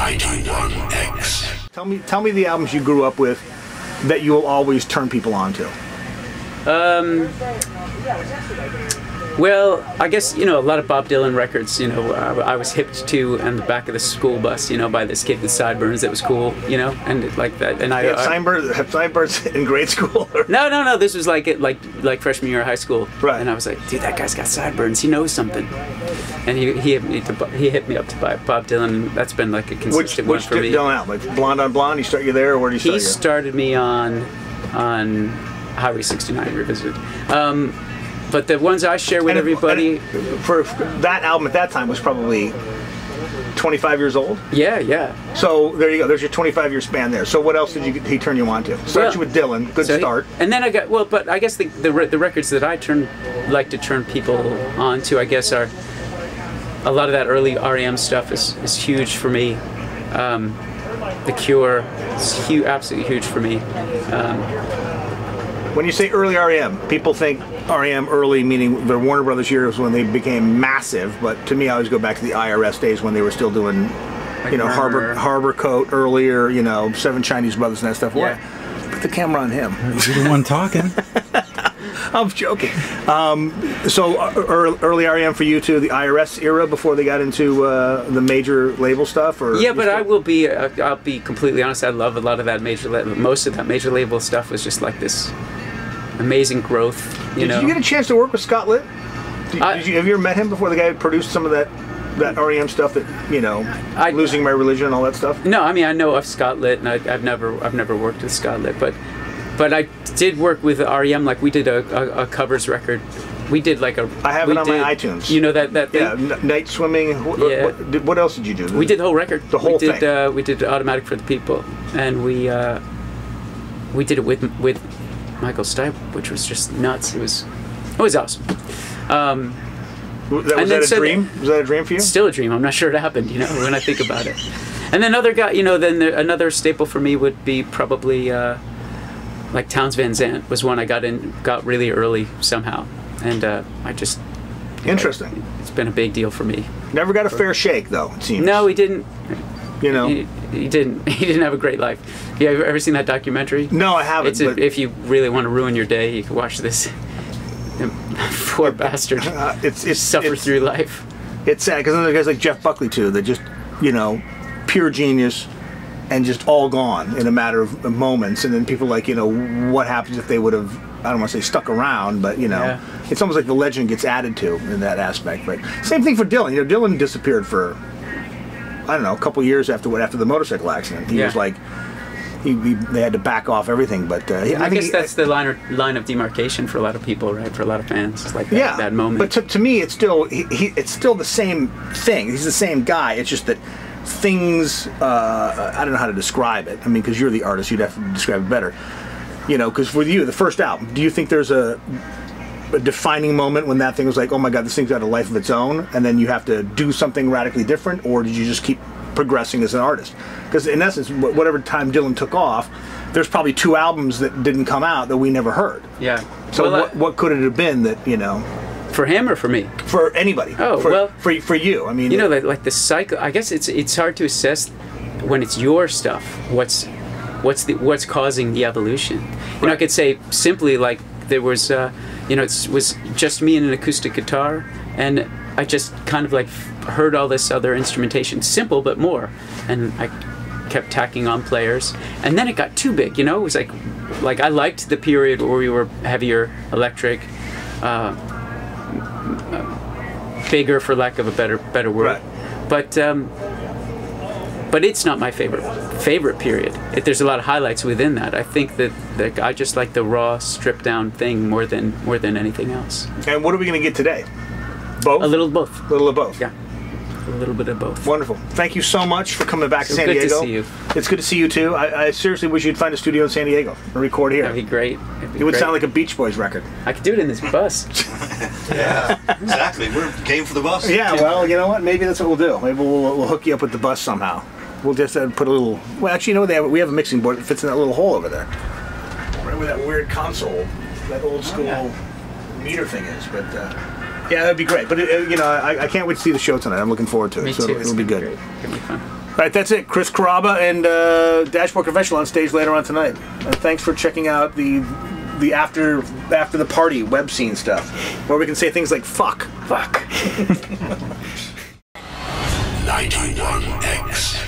91X. Tell me the albums you grew up with that you will always turn people on to. Well, I guess, you know, a lot of Bob Dylan records, you know, I was hipped to on the back of the school bus, you know, by this kid with sideburns that was cool, you know, and like that. And have sideburns in grade school? No, this was like freshman year of high school. Right. And I was like, dude, that guy's got sideburns, he knows something. And he hit me up to buy Bob Dylan, and that's been like a consistent one for me. Which Dylan out? Like Blonde on Blonde, you there, or where do you start? He started me on Highway 69 Revisited. But the ones I share with everybody... For that album at that time was probably 25 years old? Yeah. So there you go. There's your 25-year span there. So what else did he turn you on to? Started you with Dylan. Good start. And then I got... Well, but I guess the records that I like to turn people on to, I guess, are... A lot of that early REM stuff is huge for me. The Cure is absolutely huge for me. When you say early REM, people think REM early, meaning the Warner Brothers years when they became massive, but to me I always go back to the IRS days when they were still doing, like, you know, Harbor Coat earlier, you know, Seven Chinese Brothers and that stuff. Yeah. Put the camera on him. You're the one talking. I'm joking. So early REM for you too, the IRS era before they got into the major label stuff, or yeah, but I'll be completely honest. I love a lot of that most of that major label stuff was just like this amazing growth. Did you get a chance to work with Scott Litt? Have you ever met him before? The guy who produced some of that REM stuff that, you know, Losing My Religion and all that stuff? No, I mean, I know of Scott Litt, and I've never worked with Scott Litt, but I did work with REM. Like, we did a covers record. We did like a... I have it on my iTunes. You know that thing? Yeah, Night Swimming. What else did you do? We did the whole record. The whole thing. We did Automatic for the People, and we did it with Michael Stipe, which was just nuts. It was awesome. Was that a dream? Was that a dream for you? It's still a dream. I'm not sure it happened, you know, when I think about it. And then another staple for me would be probably like Townes Van Zandt was one I got really early somehow, and I just... Interesting. It's been a big deal for me. Never got a fair shake, though, it seems. No, he didn't. You know, he didn't have a great life. Have you ever seen that documentary? No, I haven't. If you really want to ruin your day, you can watch this. Poor bastard. It's suffer through life. It's sad because then there's guys like Jeff Buckley too that just, you know, pure genius and just all gone in a matter of moments. And then people like, you know, what happens if they would have, I don't want to say stuck around, but, you know, it's almost like the legend gets added to in that aspect. But same thing for Dylan. You know, Dylan disappeared for, I don't know, a couple years after the motorcycle accident. He was like, they had to back off everything. But I guess that's the line of demarcation for a lot of people, right? For a lot of fans, it's like that moment. But to me, it's still it's still the same thing. He's the same guy. It's just that things, I don't know how to describe it. I mean, because you're the artist, you'd have to describe it better. You know, because with you, the first album, do you think there's a defining moment when that thing was like, oh my God, this thing's got a life of its own, and then you have to do something radically different, or did you just keep progressing as an artist? Because in essence, whatever time Dylan took off, there's probably 2 albums that didn't come out that we never heard. Yeah. So what could it have been that, you know? For him or for me? For anybody. Oh, for you. I mean, you know, like the cycle. I guess it's hard to assess when it's your stuff. What's causing the evolution? You know, I could say simply like there was, you know, it was just me and an acoustic guitar, and I just kind of like heard all this other instrumentation, simple but more, and I kept tacking on players, and then it got too big. You know, it was like I liked the period where we were heavier, electric. Bigger, for lack of a better word, right. But it's not my favorite period. There's a lot of highlights within that. I think that I just like the raw, stripped down thing more than anything else. And what are we going to get today? Both? A little of both. A little of both. Yeah. A little bit of both. Wonderful. Thank you so much for coming back to San Diego. It's good to see you. It's good to see you too. I seriously wish you'd find a studio in San Diego and record here. That'd be great. It would sound like a Beach Boys record. I could do it in this bus. Yeah, exactly. We're game for the bus. Yeah, well, you know what? Maybe that's what we'll do. Maybe we'll hook you up with the bus somehow. We'll just put a little... Well, actually, you know, we have a mixing board that fits in that little hole over there. Right where that weird console, that old school meter thing is. But Yeah, that'd be great. But I can't wait to see the show tonight. I'm looking forward to it. Me so too. it'll be good. Great. It'll be fun. All right, that's it. Chris Carrabba and Dashboard Confessional on stage later on tonight. Thanks for checking out the after the party web scene stuff, where we can say things like fuck. 91X.